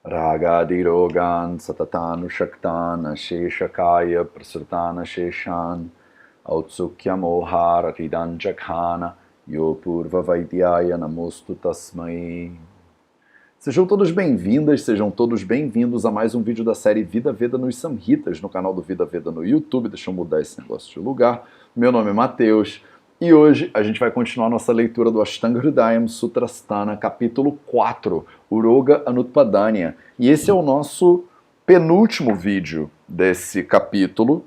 Ragadirogan satatanushaktan sheshakaya prasrtana sheshan Autsukyamoharatidanjakhana Yopurva Vaidyaya Namostu Tasmai. Sejam todos bem-vindas, sejam todos bem-vindos a mais um vídeo da série Vida Veda nos Samhitas, no canal do Vida Veda no YouTube. Deixa eu mudar esse negócio de lugar. Meu nome é Matheus e hoje a gente vai continuar nossa leitura do Ashtanga Hridayam Sutrasthana, capítulo 4, Uroga Anutpadanya. E esse é o nosso penúltimo vídeo desse capítulo.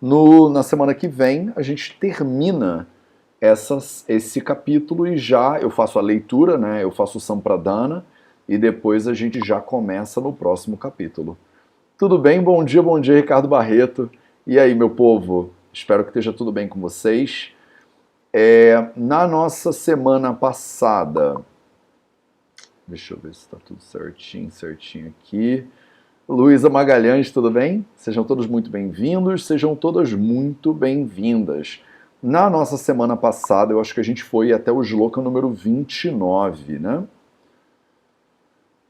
Na semana que vem a gente termina esse capítulo e já eu faço a leitura, né? Eu faço o Sampradana e depois a gente já começa no próximo capítulo. Tudo bem? Bom dia, Ricardo Barreto. E aí, meu povo? Espero que esteja tudo bem com vocês. Na nossa semana passada, deixa eu ver se está tudo certinho aqui. Luísa Magalhães, tudo bem? Sejam todos muito bem-vindos, sejam todas muito bem-vindas. Na nossa semana passada, eu acho que a gente foi até o shloka número 29, né?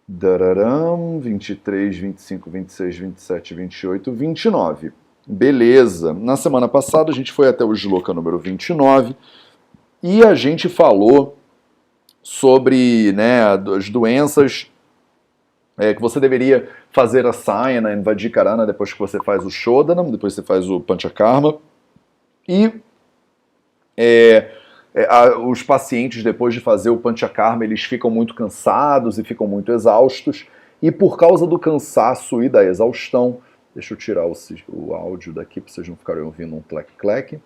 23, 25, 26, 27, 28, 29. Beleza. Na semana passada, a gente foi até o shloka número 29 e a gente falou sobre, né, as doenças que você deveria fazer a sayana em Vajjikarana depois que você faz o Shodhanam, depois que você faz o Panchakarma. E os pacientes, depois de fazer o Panchakarma, eles ficam muito cansados e ficam muito exaustos. E por causa do cansaço e da exaustão, deixa eu tirar o áudio daqui para vocês não ficarem ouvindo um clec-clec.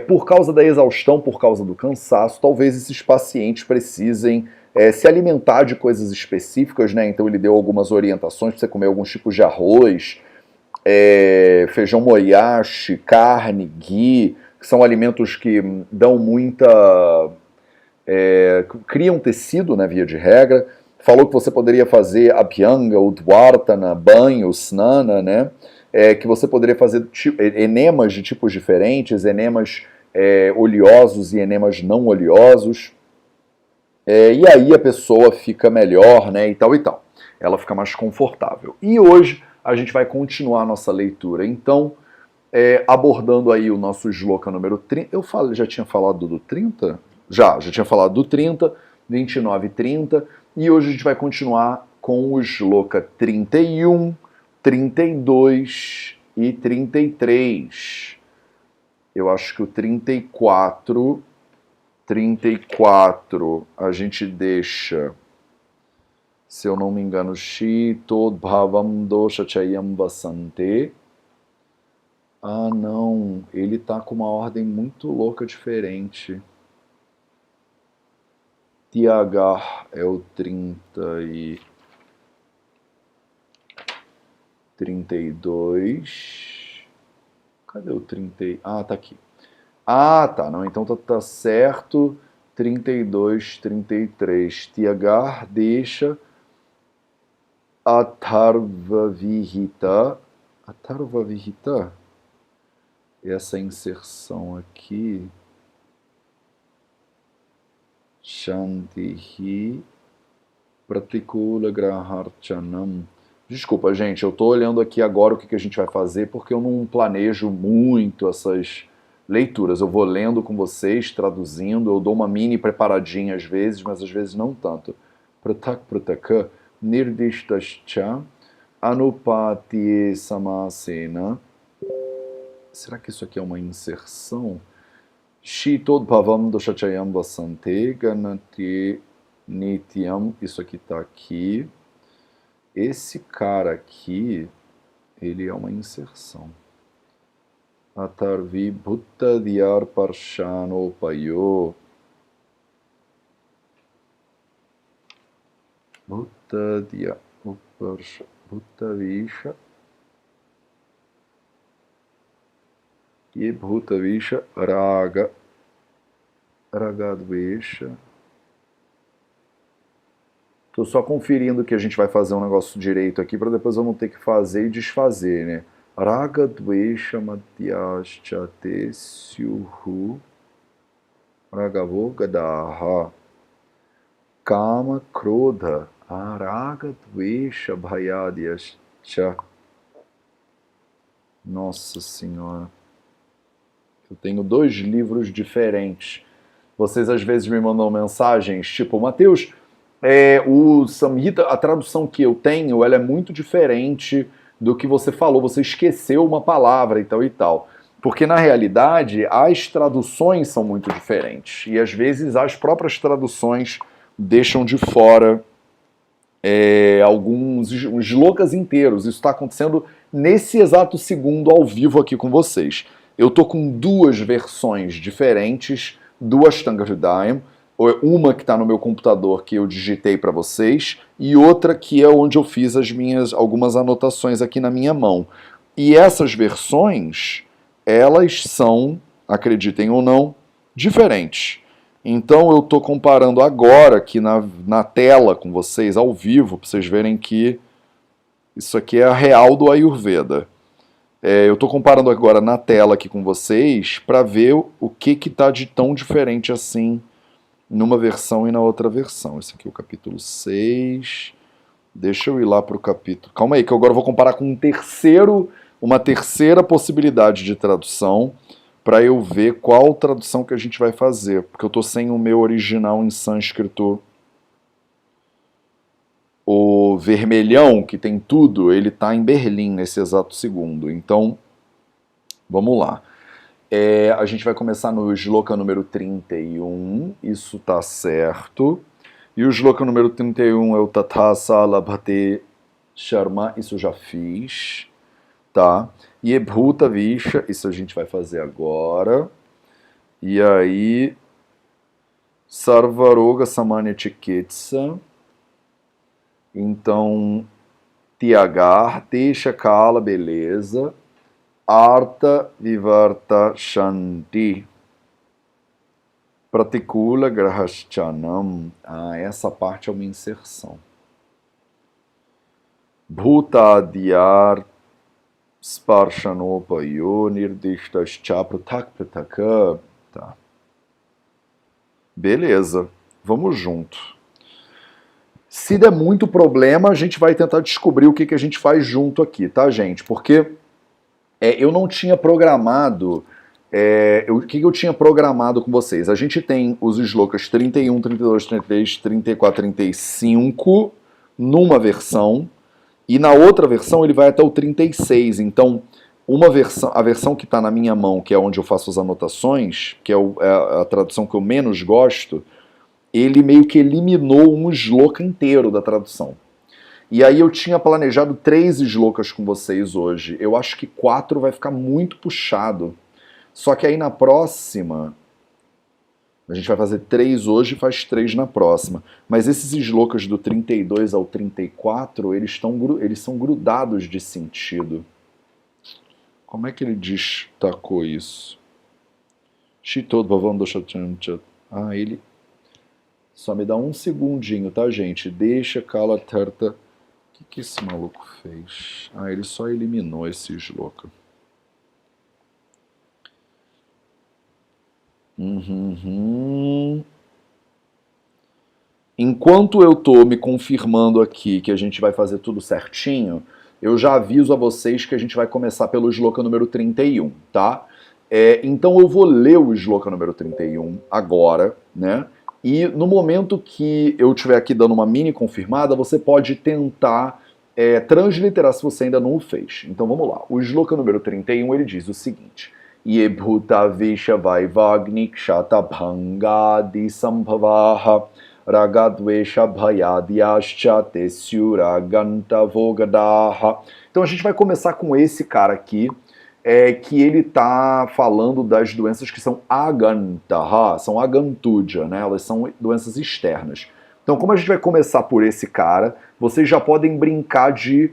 Por causa da exaustão, por causa do cansaço, talvez esses pacientes precisem se alimentar de coisas específicas, né? Então ele deu algumas orientações para você comer alguns tipos de arroz, feijão moriashi, carne, ghee, que são alimentos que dão criam tecido, né, via de regra. Falou que você poderia fazer abhyanga, udvartana, banho, snana, né? Que você poderia fazer enemas de tipos diferentes, enemas oleosos e enemas não oleosos. E aí a pessoa fica melhor, né, e tal e tal. Ela fica mais confortável. E hoje a gente vai continuar a nossa leitura. Então, abordando aí o nosso shloka número 30. Já tinha falado do 30? Já tinha falado do 30, 29 e 30. E hoje a gente vai continuar com o shloka 31, 32 e 33. Eu acho que o 34 a gente deixa, se eu não me engano, Shitodbhavam doshachayam vasante. Ah, não, ele tá com uma ordem muito louca diferente. Tiagar é o 32. Cadê o 30? Ah, tá aqui. Ah, tá, não, então tá certo. 32, 33. Tiagar deixa Atharva Vihita. Atharva Vihita? Essa inserção aqui, Shantihi Pratikula Graharchanam. Desculpa, gente, eu estou olhando aqui agora o que a gente vai fazer, porque eu não planejo muito essas leituras. Eu vou lendo com vocês, traduzindo, eu dou uma mini preparadinha às vezes, mas às vezes não tanto. Pratak Prataka Nirdishtascha Anupatiye Samasena. Será que isso aqui é uma inserção? Shitodbhavam doshachayam vasante ganati nityam. Isso aqui está aqui. Esse cara aqui, ele é uma inserção. Atarvi bhutta diyar parshano payo. Bhutta diyar bhutta visha. E Bhuta Visha Raga Ragadvesha. Estou só conferindo que a gente vai fazer um negócio direito aqui para depois eu não ter que fazer e desfazer, né? Ragadvesha Madhyashchate Syuhu Ragavogadaha. Kama, Krodha, Araga, Dvesha, Bhayadyascha. Nossa Senhora. Eu tenho 2 livros diferentes. Vocês às vezes me mandam mensagens, tipo, Mateus, o Samhita, a tradução que eu tenho, ela é muito diferente do que você falou, você esqueceu uma palavra e tal e tal. Porque na realidade as traduções são muito diferentes e às vezes as próprias traduções deixam de fora alguns slokas inteiros. Isso está acontecendo nesse exato segundo ao vivo aqui com vocês. Eu tô com 2 versões diferentes do Ashtanga Hridayam, uma que está no meu computador que eu digitei para vocês e outra que é onde eu fiz as minhas algumas anotações aqui na minha mão. E essas versões, elas são, acreditem ou não, diferentes. Então eu estou comparando agora aqui na tela com vocês, ao vivo, para vocês verem que isso aqui é a real do Ayurveda. Eu estou comparando agora na tela aqui com vocês para ver o que está de tão diferente assim numa versão e na outra versão. Esse aqui é o capítulo 6. Deixa eu ir lá para o capítulo... Calma aí, que agora eu vou comparar com uma terceira possibilidade de tradução para eu ver qual tradução que a gente vai fazer, porque eu estou sem o meu original em sânscrito. O vermelhão, que tem tudo, ele está em Berlim nesse exato segundo. Então, vamos lá. A gente vai começar no shloka número 31, isso tá certo. E o shloka número 31 é o Tathasa Labhate Sharma, isso eu já fiz. Tá? E Bhuta Visha, isso a gente vai fazer agora. E aí, Sarvaroga Samanya Chikitsa. Então, Tiagar, Tesha Kala, beleza. Artha Vivarta Shanti. Pratikula Grahaschanam. Essa parte é uma inserção. Bhutadhyar Sparshanopayo Nirdishtascha Pratak Prataka. Tá. Beleza, vamos junto. Se der muito problema, a gente vai tentar descobrir o que a gente faz junto aqui, tá, gente? Porque eu não tinha programado... o que eu tinha programado com vocês? A gente tem os shlokas 31, 32, 33, 34, 35 numa versão, e na outra versão ele vai até o 36. Então, a versão que está na minha mão, que é onde eu faço as anotações, que é a tradução que eu menos gosto, ele meio que eliminou um shloka inteiro da tradução. E aí eu tinha planejado 3 shlokas com vocês hoje. Eu acho que 4 vai ficar muito puxado. Só que aí na próxima, a gente vai fazer 3 hoje e faz 3 na próxima. Mas esses shlokas do 32 ao 34, eles são grudados de sentido. Como é que ele destacou isso? Ele... Só me dá um segundinho, tá, gente? Deixa Kala Tarta... O que esse maluco fez? Ele só eliminou esse shloka. Enquanto eu tô me confirmando aqui que a gente vai fazer tudo certinho, eu já aviso a vocês que a gente vai começar pelo shloka número 31, tá? Então eu vou ler o shloka número 31 agora, né? E no momento que eu estiver aqui dando uma mini confirmada, você pode tentar transliterar se você ainda não o fez. Então vamos lá. O shloka número 31, ele diz o seguinte: Yebhuta Visha Vaivagni Kshata Bhangadi Sambhavaha Ragadvesha Bhayadyascha Tesyura Ganta Vogadaha. Então a gente vai começar com esse cara aqui, que ele está falando das doenças que são agantaha, são agantuja, né? Elas são doenças externas. Então, como a gente vai começar por esse cara, vocês já podem brincar de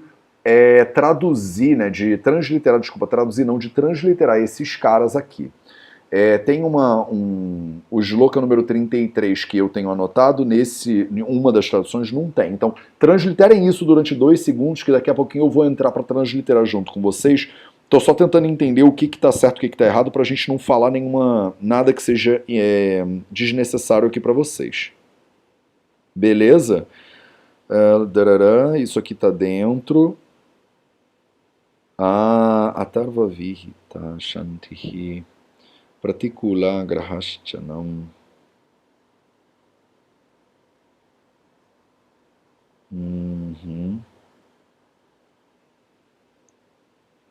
traduzir, né? De transliterar, desculpa, traduzir não, de transliterar esses caras aqui. Tem o shloka número 33 que eu tenho anotado, uma das traduções não tem. Então, transliterem isso durante 2 segundos, que daqui a pouquinho eu vou entrar para transliterar junto com vocês. Tô só tentando entender o que tá certo e o que tá errado pra gente não falar nada que seja desnecessário aqui pra vocês. Beleza? Darará, isso aqui tá dentro. Atarva Vihita Shantihi Pratikula Grahaschanam.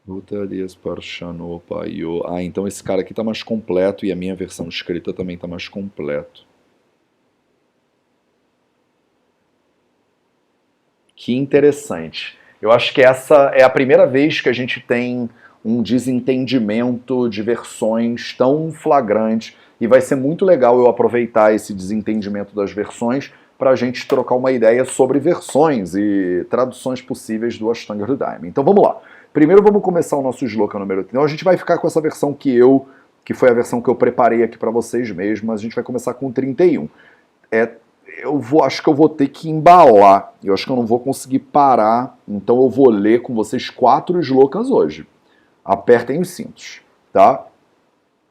Bhutadhyasparshanopayo. Então esse cara aqui tá mais completo e a minha versão escrita também tá mais completo. Que interessante. Eu acho que essa é a primeira vez que a gente tem um desentendimento de versões tão flagrante e vai ser muito legal eu aproveitar esse desentendimento das versões para a gente trocar uma ideia sobre versões e traduções possíveis do Ashtanga Hridayam. Então vamos lá. Primeiro vamos começar o nosso shloka número 3. Então a gente vai ficar com essa versão que foi a versão que eu preparei aqui para vocês mesmos, mas a gente vai começar com o 31. Acho que eu vou ter que embalar. Eu acho que eu não vou conseguir parar. Então eu vou ler com vocês 4 shlokas hoje. Apertem os cintos, tá?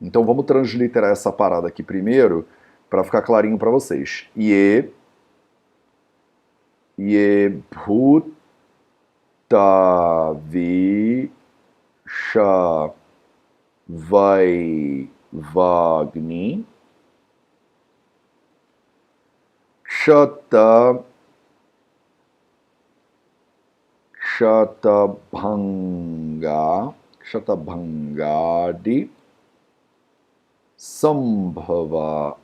Então vamos transliterar essa parada aqui primeiro, para ficar clarinho para vocês. Ye bhuta visha vai vagni shatabhangadi sambhavaha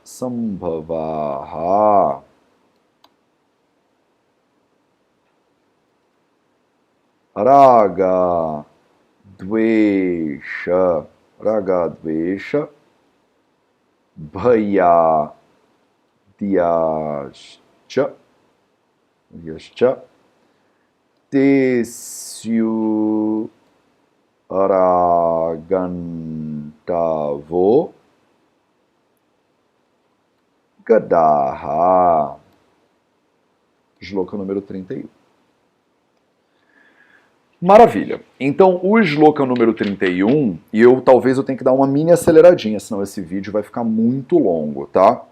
raga dvesha bhaya Yascha Tesyu Aragantavo Gadaha. Shloka número 31. Maravilha. Então, o shloka número 31, e talvez eu tenha que dar uma mini aceleradinha, senão esse vídeo vai ficar muito longo, tá?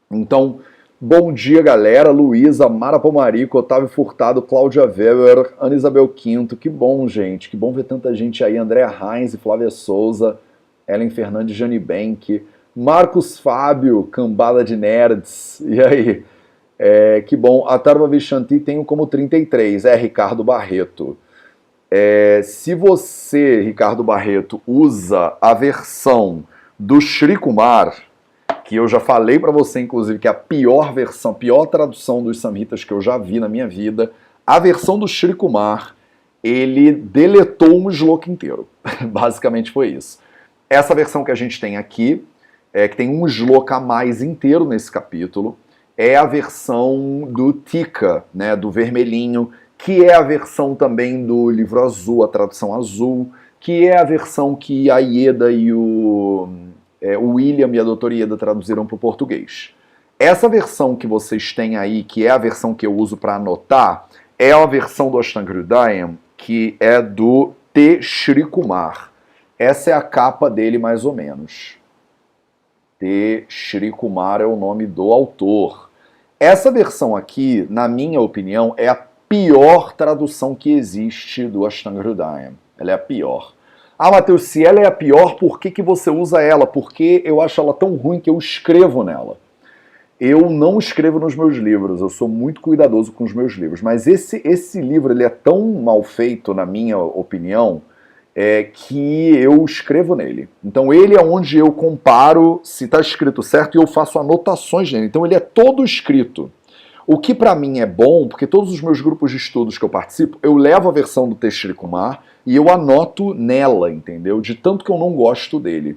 Então, bom dia, galera. Luísa, Mara Pomarico, Otávio Furtado, Cláudia Weber, Ana Isabel Quinto. Que bom, gente. Que bom ver tanta gente aí. Andréa Heinz, Flávia Souza, Ellen Fernandes, Jane Bank, Marcos Fábio, Cambada de Nerds. E aí? Que bom. Atarva Vishanti tenho como 33. Ricardo Barreto. Se você, Ricardo Barreto, usa a versão do Shri Kumar, que eu já falei para você, inclusive, que é a pior versão, pior tradução dos Samhitas que eu já vi na minha vida, a versão do Shri Kumar, ele deletou um shloka inteiro. Basicamente foi isso. Essa versão que a gente tem aqui, que tem um shloka a mais inteiro nesse capítulo, é a versão do Tika, né, do vermelhinho, que é a versão também do livro azul, a tradução azul, que é a versão que a Ieda e o William e a doutora Ieda traduziram para o português. Essa versão que vocês têm aí, que é a versão que eu uso para anotar, é a versão do Ashtanga Hridayam, que é do T. Shri Kumar. Essa é a capa dele, mais ou menos. T. Shri Kumar é o nome do autor. Essa versão aqui, na minha opinião, é a pior tradução que existe do Ashtanga Hridayam. Ela é a pior. Matheus, se ela é a pior, por que você usa ela? Porque eu acho ela tão ruim que eu escrevo nela. Eu não escrevo nos meus livros, eu sou muito cuidadoso com os meus livros, mas esse livro ele é tão mal feito, na minha opinião, que eu escrevo nele. Então ele é onde eu comparo se está escrito certo e eu faço anotações nele. Então ele é todo escrito. O que para mim é bom, porque todos os meus grupos de estudos que eu participo, eu levo a versão do T. Shri Kumar e eu anoto nela, entendeu? De tanto que eu não gosto dele.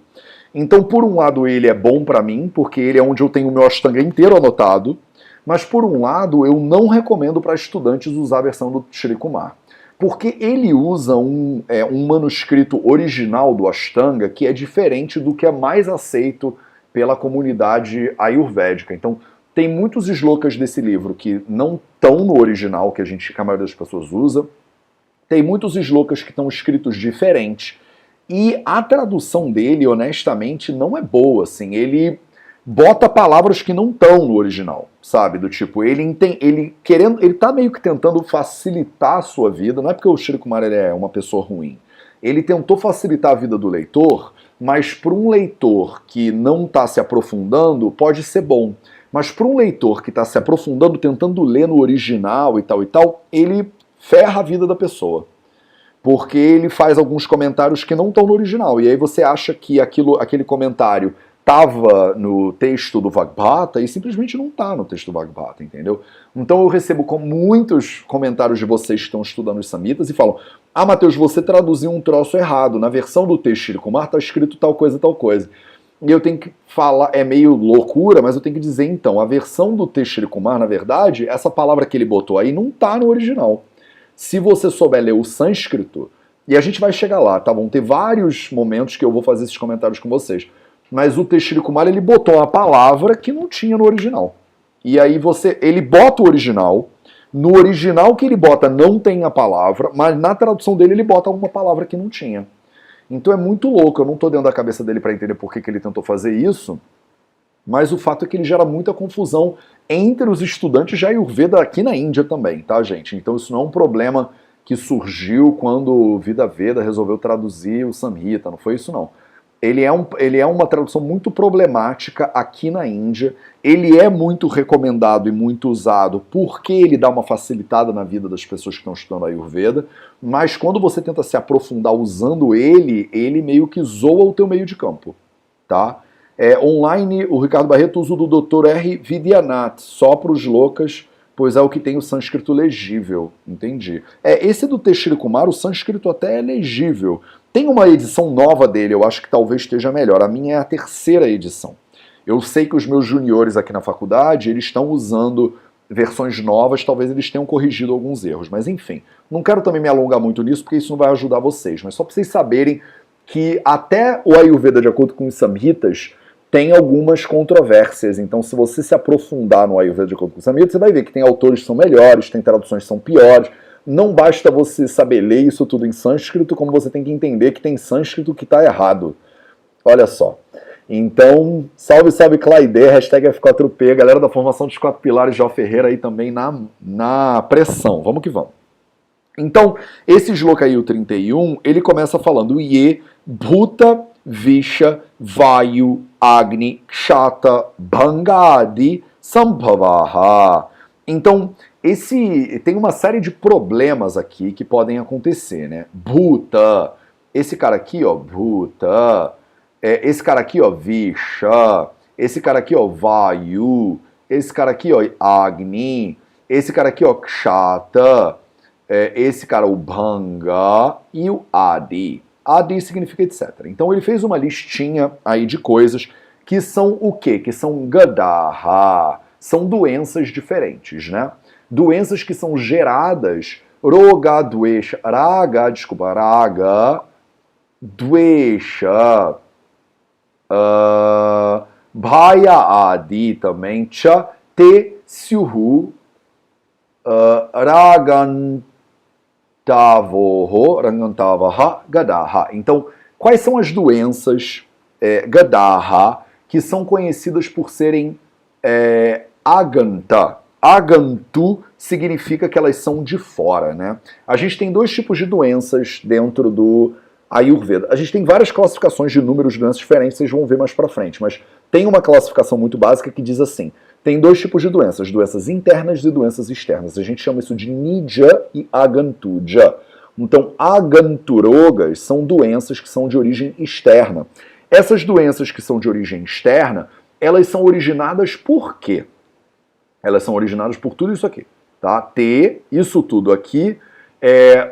Então, por um lado, ele é bom para mim, porque ele é onde eu tenho o meu Ashtanga inteiro anotado, mas por um lado, eu não recomendo para estudantes usar a versão do Shri Kumar. Porque ele usa um manuscrito original do Ashtanga que é diferente do que é mais aceito pela comunidade ayurvédica. Então, tem muitos shlokas desse livro que não estão no original, que a maioria das pessoas usa. Tem muitos shlokas que estão escritos diferentes. E a tradução dele, honestamente, não é boa. Assim. Ele bota palavras que não estão no original, sabe? Do tipo, ele tá meio que tentando facilitar a sua vida, não é porque o Shri Kumar ele é uma pessoa ruim. Ele tentou facilitar a vida do leitor, mas para um leitor que não está se aprofundando, pode ser bom. Mas para um leitor que está se aprofundando, tentando ler no original e tal, ele ferra a vida da pessoa. Porque ele faz alguns comentários que não estão no original. E aí você acha que aquele comentário estava no texto do Bhagavata e simplesmente não está no texto do Bhagavata, entendeu? Então eu recebo muitos comentários de vocês que estão estudando os Samhitas e falam: ah, Matheus, você traduziu um troço errado. Na versão do texto Shri Kumar está escrito tal coisa, tal coisa. E eu tenho que falar, é meio loucura, mas eu tenho que dizer então, a versão do texto Shri Kumar, na verdade, essa palavra que ele botou aí não está no original. Se você souber ler o sânscrito, e a gente vai chegar lá, tá? Vão ter vários momentos que eu vou fazer esses comentários com vocês. Mas o texto Shri Kumar, ele botou uma palavra que não tinha no original. E aí ele bota o original, no original que ele bota não tem a palavra, mas na tradução dele ele bota uma palavra que não tinha. Então é muito louco, eu não estou dentro da cabeça dele para entender por que ele tentou fazer isso, mas o fato é que ele gera muita confusão entre os estudantes de Ayurveda aqui na Índia também, tá, gente? Então isso não é um problema que surgiu quando o Vida Veda resolveu traduzir o Samhita, não foi isso não. Ele é uma tradução muito problemática aqui na Índia, ele é muito recomendado e muito usado porque ele dá uma facilitada na vida das pessoas que estão estudando Ayurveda, mas quando você tenta se aprofundar usando ele meio que zoa o teu meio de campo, tá? Online, o Ricardo Barreto usa o do Dr. R. Vidyanath, só para os loucas, pois é o que tem o sânscrito legível, entendi. Esse do texto Shri Kumar, o sânscrito até é legível. Tem uma edição nova dele, eu acho que talvez esteja melhor. A minha é a terceira edição. Eu sei que os meus juniores aqui na faculdade, eles estão usando versões novas, talvez eles tenham corrigido alguns erros. Mas enfim, não quero também me alongar muito nisso, porque isso não vai ajudar vocês. Mas só para vocês saberem que até o Ayurveda, de acordo com os Samhitas, tem algumas controvérsias. Então, se você se aprofundar no Ayurveda de acordo com os Samhitas, você vai ver que tem autores que são melhores, tem traduções que são piores. Não basta você saber ler isso tudo em sânscrito, como você tem que entender que tem sânscrito que está errado. Olha só. Então, salve, salve Claide, hashtag F4P, galera da formação dos 4 pilares, Jó Ferreira aí também na pressão. Vamos que vamos. Então, esse shloka aí, o 31, ele começa falando Ye, Bhuta, Visha, Vayu, Agni, Kshata, Bhangadi, Sambhavaha. Então, tem uma série de problemas aqui que podem acontecer, né? Bhuta, esse cara aqui, ó, Bhuta, esse cara aqui, ó, Visha, esse cara aqui, ó, Vayu, esse cara aqui, ó, Agni, esse cara aqui, ó, Kshata, esse cara, o Bhanga e o Adi. Adi significa etc. Então ele fez uma listinha aí de coisas que são o quê? Que são Gadaha, são doenças diferentes, né? Doenças que são geradas Roga, Dvesha, Raga, Dvesha, Bhaya Adi também, Cha, Te, Syuhu, Rangantavaha, Gadaha. Então, quais são as doenças Gadaha que são conhecidas por serem Aganta? Agantu significa que elas são de fora, né? A gente tem 2 tipos de doenças dentro do Ayurveda. A gente tem várias classificações de números de doenças diferentes, vocês vão ver mais pra frente, mas tem uma classificação muito básica que diz assim: tem 2 tipos de doenças, doenças internas e doenças externas. A gente chama isso de Nidya e Agantuja. Então, Aganturogas são doenças que são de origem externa. Essas doenças que são de origem externa, elas são originadas por quê? Elas são originadas por tudo isso aqui, tá? Isso tudo aqui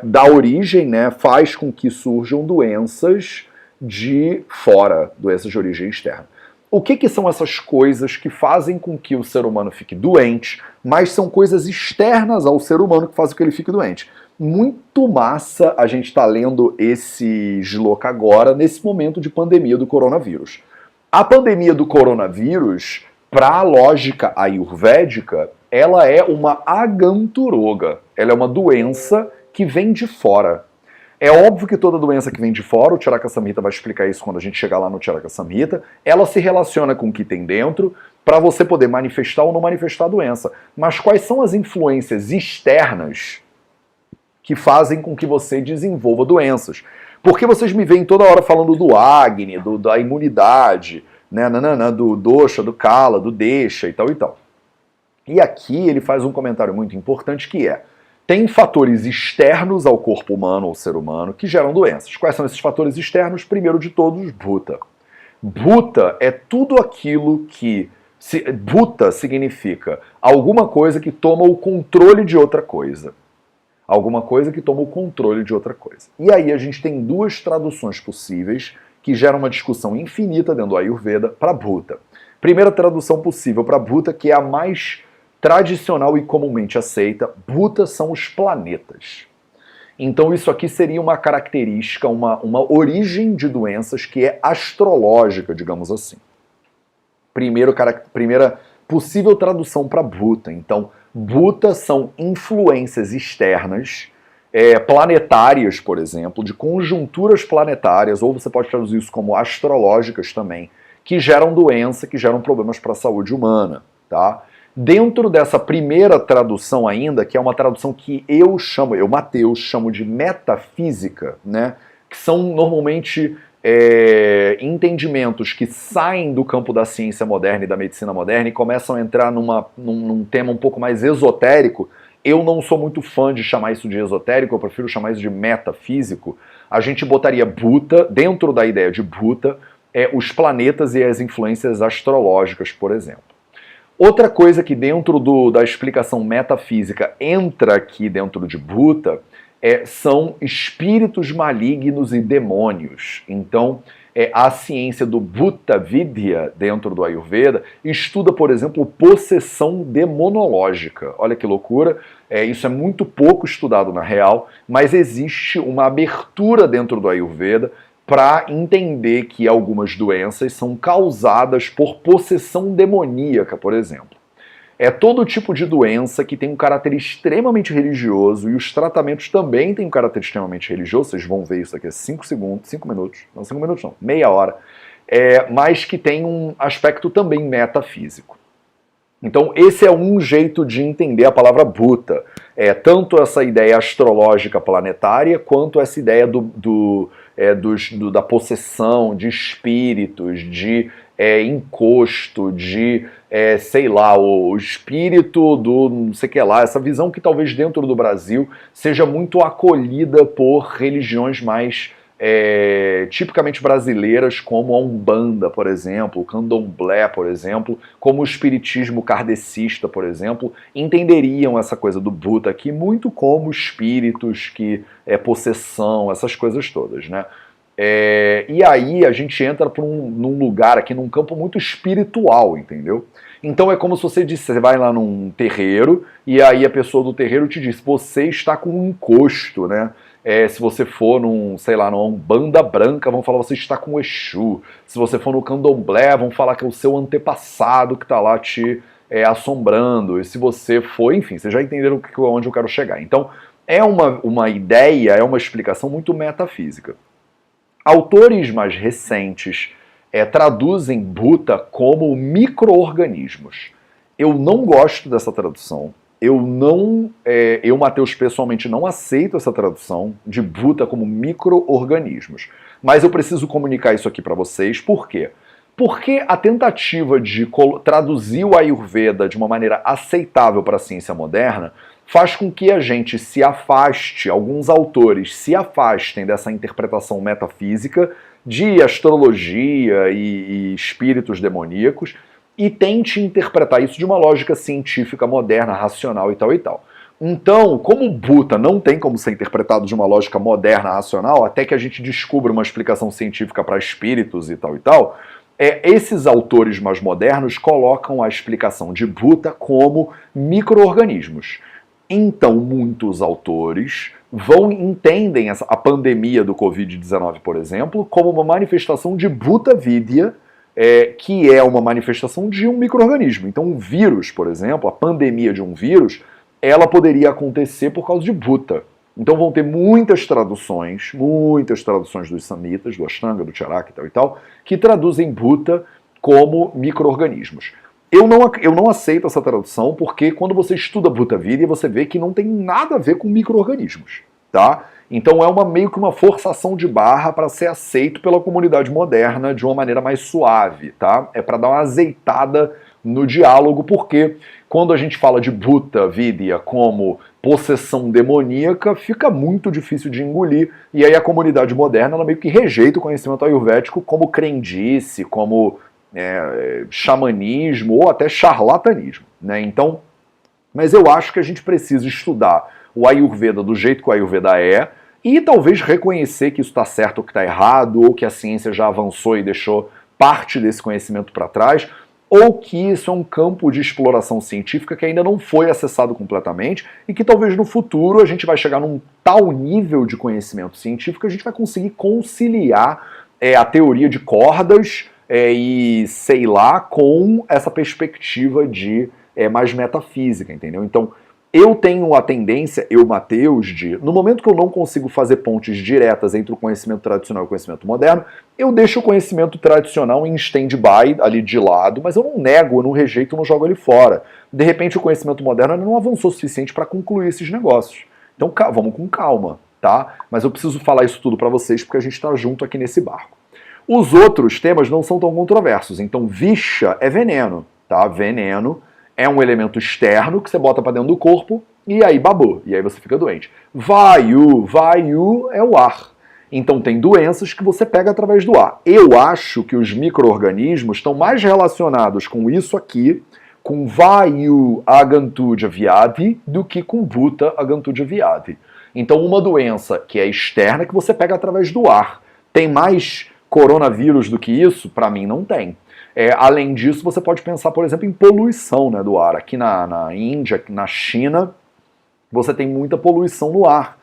dá origem, né, faz com que surjam doenças de fora, doenças de origem externa. O que são essas coisas que fazem com que o ser humano fique doente, mas são coisas externas ao ser humano que fazem com que ele fique doente? Muito massa a gente tá lendo esse shloka agora, nesse momento de pandemia do coronavírus. A pandemia do coronavírus, para a lógica ayurvédica, ela é uma aganturoga. Ela é uma doença que vem de fora. É óbvio que toda doença que vem de fora, o Charaka Samhita vai explicar isso quando a gente chegar lá no Charaka Samhita, ela se relaciona com o que tem dentro para você poder manifestar ou não manifestar a doença. Mas quais são as influências externas que fazem com que você desenvolva doenças? Porque vocês me veem toda hora falando do Agni, da imunidade, né, do dosha, do kala, do deixa e tal e tal. E aqui ele faz um comentário muito importante que é: tem fatores externos ao corpo humano, ao ser humano, que geram doenças. Quais são esses fatores externos? Primeiro de todos, Bhuta. Bhuta é tudo aquilo que... Bhuta significa alguma coisa que toma o controle de outra coisa. Alguma coisa que toma o controle de outra coisa. E aí a gente tem duas traduções possíveis que geram uma discussão infinita dentro do Ayurveda para Bhuta. Primeira tradução possível para Bhuta, que é a mais tradicional e comumente aceita, Bhuta são os planetas. Então isso aqui seria uma característica, uma origem de doenças que é astrológica, digamos assim. Primeira possível tradução para Bhuta. Então, Bhuta são influências externas, planetárias, por exemplo, de conjunturas planetárias, ou você pode traduzir isso como astrológicas também, que geram doença, que geram problemas para a saúde humana, tá? Dentro dessa primeira tradução ainda, que é uma tradução que eu, Mateus, chamo de metafísica, né? Que são normalmente entendimentos que saem do campo da ciência moderna e da medicina moderna e começam a entrar num tema um pouco mais esotérico. Eu não sou muito fã de chamar isso de esotérico, eu prefiro chamar isso de metafísico. A gente botaria Bhuta, dentro da ideia de Bhuta, os planetas e as influências astrológicas, por exemplo. Outra coisa que dentro da explicação metafísica entra aqui dentro de Bhuta são espíritos malignos e demônios. Então, a ciência do Bhuta Vidya dentro do Ayurveda estuda, por exemplo, possessão demonológica. Olha que loucura, isso é muito pouco estudado na real, mas existe uma abertura dentro do Ayurveda para entender que algumas doenças são causadas por possessão demoníaca, por exemplo. É todo tipo de doença que tem um caráter extremamente religioso, e os tratamentos também têm um caráter extremamente religioso. Vocês vão ver isso aqui a 5 minutos, não 5 minutos não, meia hora, mas que tem um aspecto também metafísico. Então esse é um jeito de entender a palavra Bhuta, tanto essa ideia astrológica planetária, quanto essa ideia da possessão de espíritos, de encosto, de, sei lá, o espírito do não sei o que lá, essa visão que talvez dentro do Brasil seja muito acolhida por religiões mais tipicamente brasileiras, como a Umbanda, por exemplo, o Candomblé, por exemplo, como o espiritismo kardecista, por exemplo, entenderiam essa coisa do Bhuta aqui muito como espíritos, possessão, essas coisas todas, né? E aí a gente entra num lugar aqui, num campo muito espiritual, entendeu? Então é como se você disse, você vai lá num terreiro, e aí a pessoa do terreiro te diz, você está com um encosto, né? Se você for sei lá, numa Umbanda branca, vão falar que você está com o Exu. Se você for no Candomblé, vão falar que é o seu antepassado que está lá te assombrando. E se você for, enfim, vocês já entenderam onde eu quero chegar. Então, é uma ideia, é uma explicação muito metafísica. Autores mais recentes traduzem Bhuta como micro-organismos. Eu não gosto dessa tradução. Eu, Mateus, pessoalmente não aceito essa tradução de Bhuta como micro-organismos. Mas eu preciso comunicar isso aqui para vocês. Por quê? Porque a tentativa de traduzir o Ayurveda de uma maneira aceitável para a ciência moderna faz com que a gente se afaste, alguns autores se afastem dessa interpretação metafísica de astrologia e espíritos demoníacos, e tente interpretar isso de uma lógica científica, moderna, racional e tal e tal. Então, como o Bhuta não tem como ser interpretado de uma lógica moderna, racional, até que a gente descubra uma explicação científica para espíritos e tal, esses autores mais modernos colocam a explicação de Bhuta como micro-organismos. Então, muitos autores entendem a pandemia do Covid-19, por exemplo, como uma manifestação de Bhuta Vidya, que é uma manifestação de um micro-organismo. Então, um vírus, por exemplo, a pandemia de um vírus, ela poderia acontecer por causa de Bhuta. Então vão ter muitas traduções dos samhitas, do Ashtanga, do Charaka e tal, que traduzem Bhuta como micro-organismos. Eu não aceito essa tradução porque quando você estuda Bhuta Vidya, você vê que não tem nada a ver com micro-organismos, tá? Então é meio que uma forçação de barra para ser aceito pela comunidade moderna de uma maneira mais suave, tá? É para dar uma azeitada no diálogo, porque quando a gente fala de Bhuta Vidya como possessão demoníaca, fica muito difícil de engolir, e aí a comunidade moderna ela meio que rejeita o conhecimento ayurvédico como crendice, como xamanismo ou até charlatanismo, né? Então, mas eu acho que a gente precisa estudar o Ayurveda do jeito que o Ayurveda é, e talvez reconhecer que isso está certo ou que está errado, ou que a ciência já avançou e deixou parte desse conhecimento para trás, ou que isso é um campo de exploração científica que ainda não foi acessado completamente e que talvez no futuro a gente vai chegar num tal nível de conhecimento científico que a gente vai conseguir conciliar a teoria de cordas e, sei lá, com essa perspectiva de mais metafísica, entendeu? Então, eu tenho a tendência, Mateus, no momento que eu não consigo fazer pontes diretas entre o conhecimento tradicional e o conhecimento moderno, eu deixo o conhecimento tradicional em stand-by, ali de lado, mas eu não nego, eu não rejeito, eu não jogo ele fora. De repente o conhecimento moderno não avançou o suficiente para concluir esses negócios. Então vamos com calma, tá? Mas eu preciso falar isso tudo para vocês porque a gente está junto aqui nesse barco. Os outros temas não são tão controversos, então vixa é veneno, tá? Veneno é um elemento externo que você bota para dentro do corpo e aí babou, e aí você fica doente. Vayu é o ar. Então tem doenças que você pega através do ar. Eu acho que os micro-organismos estão mais relacionados com isso aqui, com Vayu Agantuja Vyadhi, do que com Bhuta Agantuja Vyadhi. Então uma doença que é externa que você pega através do ar. Tem mais coronavírus do que isso? Para mim não tem. Além disso, você pode pensar, por exemplo, em poluição, né, do ar. Aqui na Índia, na China, você tem muita poluição no ar.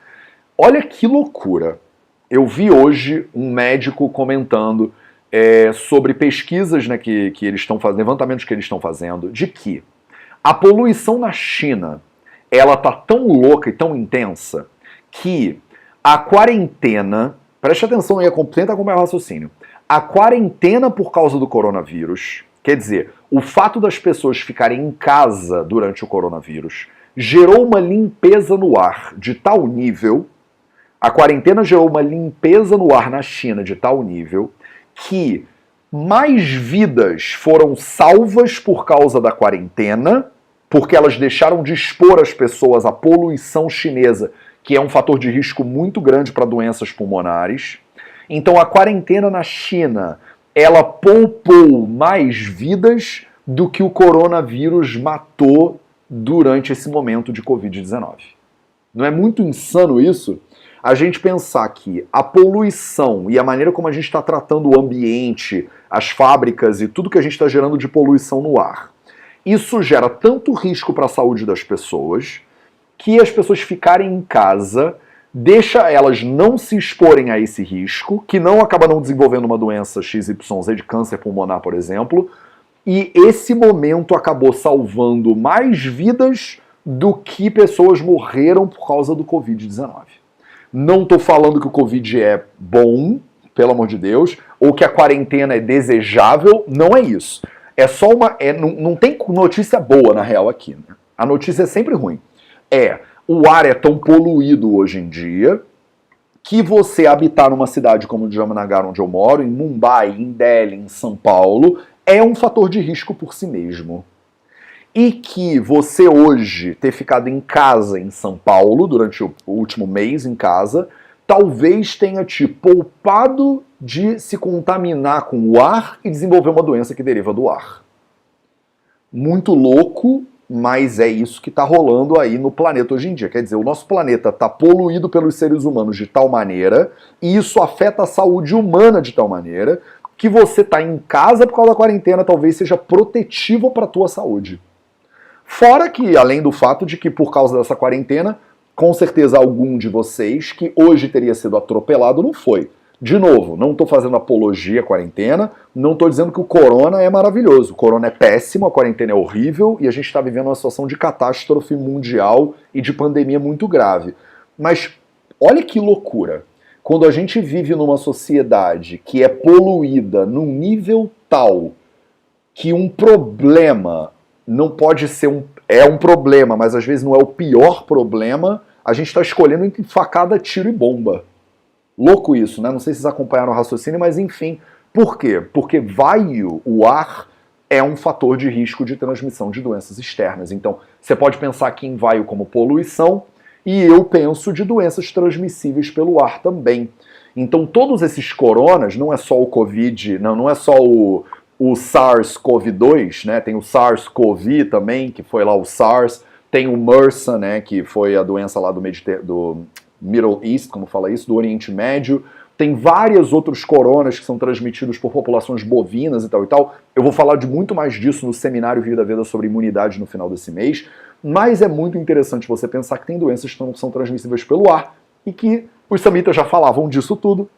Olha que loucura. Eu vi hoje um médico comentando sobre pesquisas, né, que eles estão fazendo, levantamentos que eles estão fazendo, de que a poluição na China, ela tá tão louca e tão intensa que a quarentena, preste atenção aí, tenta acompanhar o raciocínio, a quarentena por causa do coronavírus, quer dizer, o fato das pessoas ficarem em casa durante o coronavírus, gerou uma limpeza no ar de tal nível, a quarentena gerou uma limpeza no ar na China de tal nível, que mais vidas foram salvas por causa da quarentena, porque elas deixaram de expor as pessoas à poluição chinesa, que é um fator de risco muito grande para doenças pulmonares. Então a quarentena na China, ela poupou mais vidas do que o coronavírus matou durante esse momento de Covid-19. Não é muito insano isso? A gente pensar que a poluição e a maneira como a gente está tratando o ambiente, as fábricas e tudo que a gente está gerando de poluição no ar, isso gera tanto risco para a saúde das pessoas que as pessoas ficarem em casa deixa elas não se exporem a esse risco, que não acaba não desenvolvendo uma doença XYZ de câncer pulmonar, por exemplo, e esse momento acabou salvando mais vidas do que pessoas morreram por causa do Covid-19. Não estou falando que o Covid é bom, pelo amor de Deus, ou que a quarentena é desejável, não é isso. É só não tem notícia boa, na real, aqui. Né? A notícia é sempre ruim. O ar é tão poluído hoje em dia que você habitar numa cidade como Jamnagar, onde eu moro, em Mumbai, em Delhi, em São Paulo, é um fator de risco por si mesmo. E que você hoje ter ficado em casa em São Paulo, durante o último mês em casa, talvez tenha te poupado de se contaminar com o ar e desenvolver uma doença que deriva do ar. Muito louco, mas é isso que está rolando aí no planeta hoje em dia. Quer dizer, o nosso planeta está poluído pelos seres humanos de tal maneira, e isso afeta a saúde humana de tal maneira, que você está em casa por causa da quarentena talvez seja protetivo para a tua saúde. Fora que, além do fato de que por causa dessa quarentena, com certeza algum de vocês que hoje teria sido atropelado não foi. De novo, não estou fazendo apologia à quarentena, não estou dizendo que o corona é maravilhoso. O corona é péssimo, a quarentena é horrível e a gente está vivendo uma situação de catástrofe mundial e de pandemia muito grave. Mas Olha que loucura. Quando a gente vive numa sociedade que é poluída num nível tal que um problema não pode ser é um problema, mas às vezes não é o pior problema, a gente está escolhendo entre facada, tiro e bomba. Louco isso, né? Não sei se vocês acompanharam o raciocínio, mas enfim. Por quê? Porque o ar, é um fator de risco de transmissão de doenças externas. Então, você pode pensar aqui em vaio como poluição, e eu penso de doenças transmissíveis pelo ar também. Então, todos esses coronas, não é só o Covid, não é só o SARS-CoV-2, né? Tem o SARS-CoV também, que foi lá o SARS, tem o MRSA, né? Que foi a doença lá do Middle East, como fala isso, do Oriente Médio. Tem vários outros coronas que são transmitidos por populações bovinas e tal e tal. Eu vou falar de muito mais disso no seminário Vida Veda sobre imunidade no final desse mês. Mas é muito interessante você pensar que tem doenças que não são transmissíveis pelo ar e que os samitas já falavam disso tudo.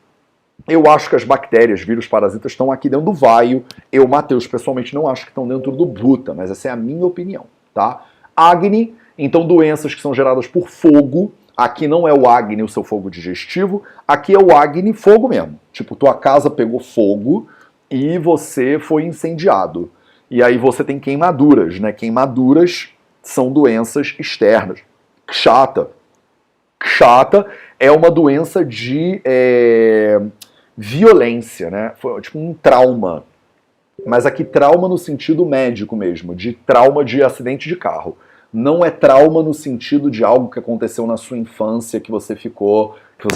Eu acho que as bactérias, vírus, parasitas estão aqui dentro do vaio. Eu, Matheus, pessoalmente não acho que estão dentro do Bhuta, mas essa é a minha opinião, tá? Agni, então doenças que são geradas por fogo. Aqui não é o Agni, o seu fogo digestivo. Aqui é o Agni, fogo mesmo. Tipo, tua casa pegou fogo e você foi incendiado. E aí você tem queimaduras, né? Queimaduras são doenças externas. Kshata. Kshata é uma doença de violência, né? Foi tipo um trauma. Mas aqui trauma no sentido médico mesmo, de trauma de acidente de carro. Não é trauma no sentido de algo que aconteceu na sua infância, que você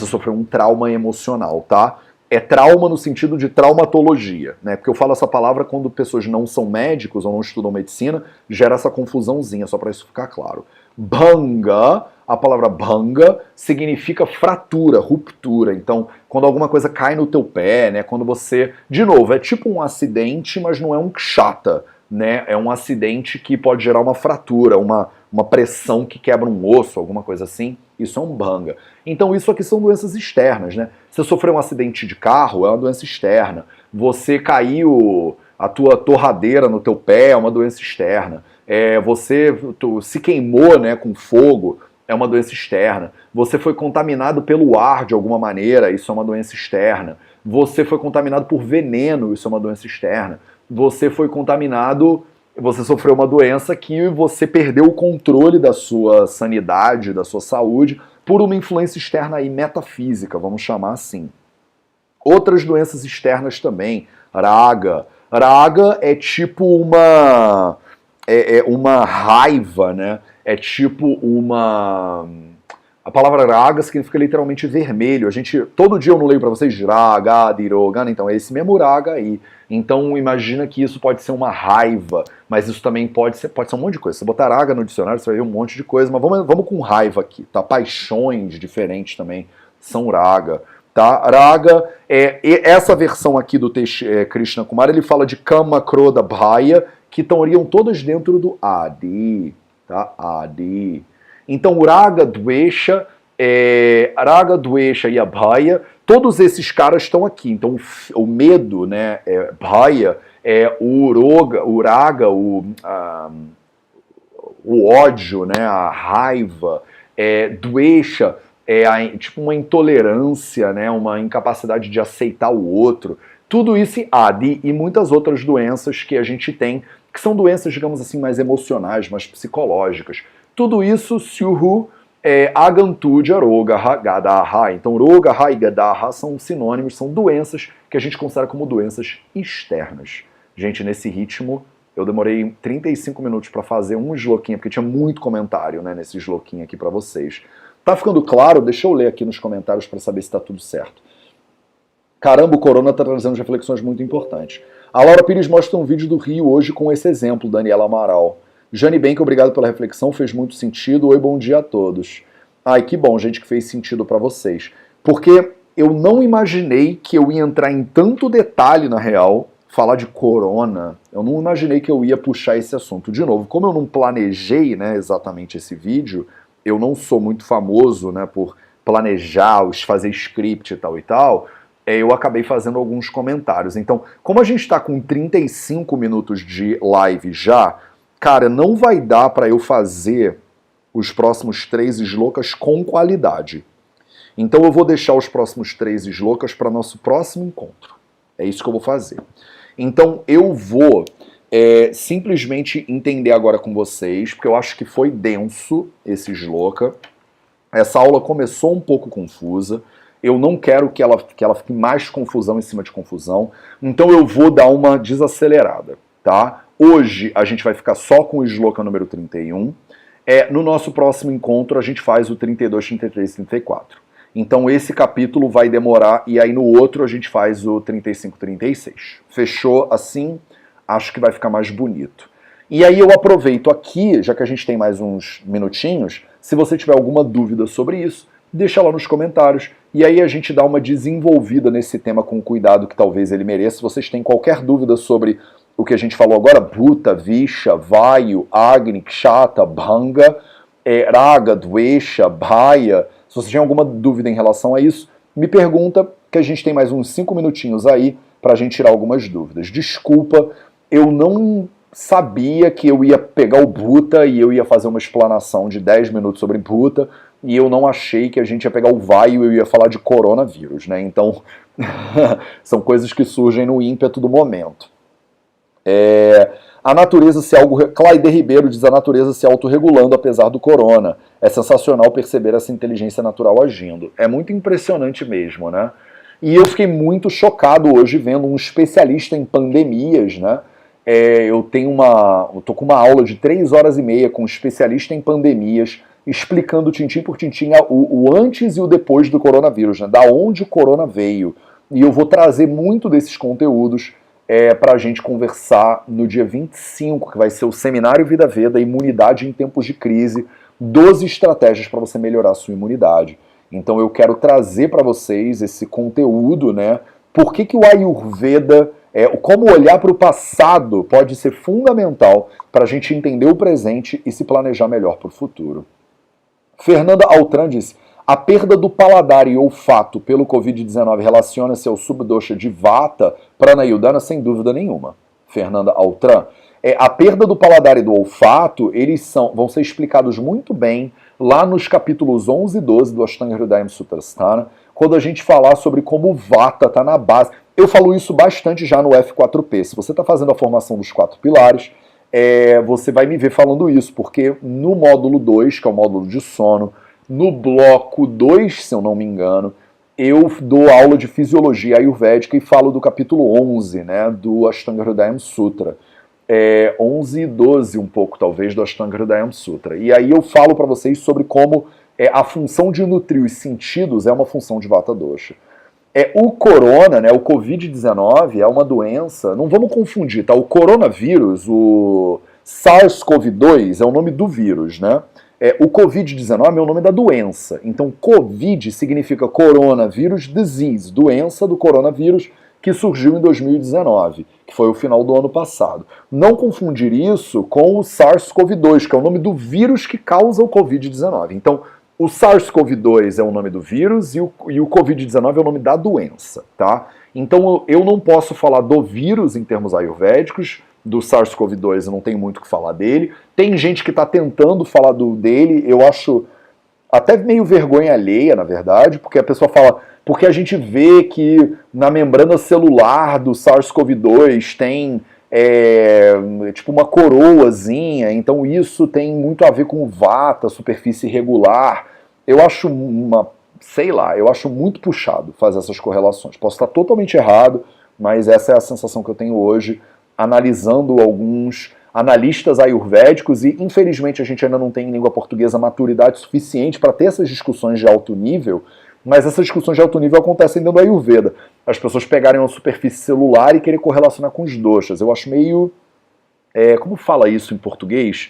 sofreu um trauma emocional, tá? É trauma no sentido de traumatologia, né? Porque eu falo essa palavra quando pessoas não são médicos ou não estudam medicina, gera essa confusãozinha, só para isso ficar claro. Bhanga, a palavra bhanga significa fratura, ruptura. Então, quando alguma coisa cai no teu pé, né? Quando você, de novo, é tipo um acidente, mas não é um kshata, né? É um acidente que pode gerar uma fratura, uma pressão que quebra um osso, alguma coisa assim. Isso é um bhanga. Então isso aqui são doenças externas, né? Você sofreu um acidente de carro, é uma doença externa. Você caiu a tua torradeira no teu pé, é uma doença externa. Você se queimou, né, com fogo, é uma doença externa. Você foi contaminado pelo ar de alguma maneira, isso é uma doença externa. Você foi contaminado por veneno, isso é uma doença externa. Você foi contaminado, você sofreu uma doença que você perdeu o controle da sua sanidade, da sua saúde, por uma influência externa aí, metafísica, vamos chamar assim. Outras doenças externas também, raga. Raga é tipo uma raiva, né? É tipo uma... A palavra raga significa literalmente vermelho. Todo dia eu não leio para vocês raga, dirogana, então é esse mesmo raga aí. Então imagina que isso pode ser uma raiva, mas isso também pode ser um monte de coisa. Se você botar raga no dicionário, você vai ver um monte de coisa, mas vamos com raiva aqui, tá? Paixões diferentes também são raga, tá? Raga essa versão aqui do Krishna Kumar, ele fala de Kama, Krodha, Bhaya, que estariam todas dentro do Adi, tá? Adi. Então, o Raga, Dvesha e Abhaya, todos esses caras estão aqui. Então, o medo, né, Bhaya, o Raga, o ódio, né, a raiva, Dvesha tipo uma intolerância, né, uma incapacidade de aceitar o outro. Tudo isso e Adi e muitas outras doenças que a gente tem, que são doenças, digamos assim, mais emocionais, mais psicológicas. Tudo isso, Syuhu, Agantuja, Rogaha, Gadaha. Então, Rogaha e Gadaha são sinônimos, são doenças que a gente considera como doenças externas. Gente, nesse ritmo, eu demorei 35 minutos para fazer um sloquinho, porque tinha muito comentário, né, nesse sloquinho aqui para vocês. Tá ficando claro? Deixa eu ler aqui nos comentários para saber se está tudo certo. Caramba, o Corona está trazendo reflexões muito importantes. A Laura Pires mostra um vídeo do Rio hoje com esse exemplo, Daniela Amaral. Jane Benck, obrigado pela reflexão, fez muito sentido. Oi, bom dia a todos. Ai, que bom, gente, que fez sentido para vocês. Porque eu não imaginei que eu ia entrar em tanto detalhe, na real, falar de corona. Eu não imaginei que eu ia puxar esse assunto. De novo, como eu não planejei, né, exatamente esse vídeo, eu não sou muito famoso, né, por planejar, fazer script e tal, eu acabei fazendo alguns comentários. Então, como a gente está com 35 minutos de live já, cara, não vai dar para eu fazer os próximos 3 slokas com qualidade. Então eu vou deixar os próximos 3 slokas para nosso próximo encontro. É isso que eu vou fazer. Então eu vou simplesmente entender agora com vocês, porque eu acho que foi denso esse sloka. Essa aula começou um pouco confusa. Eu não quero que ela fique mais confusão em cima de confusão. Então eu vou dar uma desacelerada, tá? Hoje a gente vai ficar só com o sloka número 31. No nosso próximo encontro a gente faz o 32, 33 e 34. Então esse capítulo vai demorar, e aí no outro a gente faz o 35, 36. Fechou assim? Acho que vai ficar mais bonito. E aí eu aproveito aqui, já que a gente tem mais uns minutinhos, se você tiver alguma dúvida sobre isso, deixa lá nos comentários, e aí a gente dá uma desenvolvida nesse tema com o cuidado que talvez ele mereça. Se vocês têm qualquer dúvida sobre o que a gente falou agora, Bhuta, Visha, Vayu, Agni, Kshata, Bhanga, Raga, Dvesha, Bhaya, se você tem alguma dúvida em relação a isso, me pergunta, que a gente tem mais uns 5 minutinhos aí pra gente tirar algumas dúvidas. Desculpa, eu não sabia que eu ia pegar o Bhuta e eu ia fazer uma explanação de 10 minutos sobre Bhuta, e eu não achei que a gente ia pegar o Vayu e eu ia falar de coronavírus, né? Então, são coisas que surgem no ímpeto do momento. A natureza se Claide Ribeiro diz: a natureza se autorregulando apesar do corona. É sensacional perceber essa inteligência natural agindo. É muito impressionante mesmo, né? E eu fiquei muito chocado hoje vendo um especialista em pandemias, né? Eu tô com uma aula de 3 horas e meia com um especialista em pandemias, explicando tintim por tintim o antes e o depois do coronavírus, né? Da onde o corona veio. E eu vou trazer muito desses conteúdos para a gente conversar no dia 25, que vai ser o Seminário Vida Veda, Imunidade em Tempos de Crise, 12 estratégias para você melhorar a sua imunidade. Então eu quero trazer para vocês esse conteúdo, né? Por que o Ayurveda, como olhar para o passado pode ser fundamental para a gente entender o presente e se planejar melhor para o futuro. Fernanda Altran diz: a perda do paladar e olfato pelo Covid-19 relaciona-se ao subdosha de Vata, Prana e Udana, sem dúvida nenhuma. Fernanda Altran. A perda do paladar e do olfato, eles vão ser explicados muito bem lá nos capítulos 11 e 12 do Ashtanga Hridayam Sutrasthana, quando a gente falar sobre como o Vata está na base. Eu falo isso bastante já no F4P. Se você está fazendo a formação dos 4 pilares, você vai me ver falando isso, porque no módulo 2, que é o módulo de sono, no bloco 2, se eu não me engano, eu dou aula de fisiologia ayurvédica e falo do capítulo 11, né, do Ashtanga Hridayam Sutra. 11 e 12 um pouco, talvez, do Ashtanga Hridayam Sutra. E aí eu falo para vocês sobre como a função de nutrir os sentidos é uma função de Vata Dosha. O corona, né, o Covid-19 é uma doença, não vamos confundir, tá? O coronavírus, o SARS-CoV-2 é o nome do vírus, né? O Covid-19 é o nome da doença. Então, Covid significa Coronavirus Disease, doença do coronavírus que surgiu em 2019, que foi o final do ano passado. Não confundir isso com o SARS-CoV-2, que é o nome do vírus que causa o Covid-19. Então, o SARS-CoV-2 é o nome do vírus e o Covid-19 é o nome da doença, tá? Então, eu não posso falar do vírus em termos ayurvédicos. Do SARS-CoV-2 eu não tenho muito o que falar dele. Tem gente que está tentando falar dele, eu acho até meio vergonha alheia, na verdade, porque a pessoa fala, porque a gente vê que na membrana celular do SARS-CoV-2 tem tipo uma coroazinha, então isso tem muito a ver com o Vata, superfície irregular. Eu acho eu acho muito puxado fazer essas correlações. Posso estar totalmente errado, mas essa é a sensação que eu tenho hoje, analisando alguns analistas ayurvédicos, e infelizmente a gente ainda não tem em língua portuguesa maturidade suficiente para ter essas discussões de alto nível, mas essas discussões de alto nível acontecem dentro do Ayurveda. As pessoas pegarem uma superfície celular e querer correlacionar com os doshas. Eu acho meio... como fala isso em português?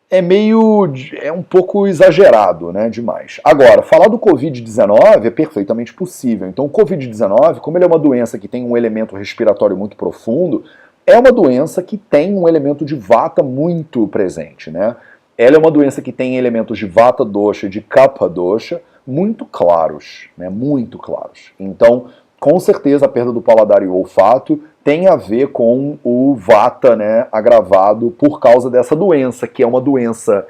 É um pouco exagerado, né, demais. Agora, falar do Covid-19 é perfeitamente possível. Então o Covid-19, como ele é uma doença que tem um elemento respiratório muito profundo, é uma doença que tem um elemento de Vata muito presente, né? Ela é uma doença que tem elementos de Vata Dosha e de Kapha Dosha muito claros, né? Muito claros. Então, com certeza, a perda do paladar e o olfato tem a ver com o Vata, né, agravado por causa dessa doença, que é uma doença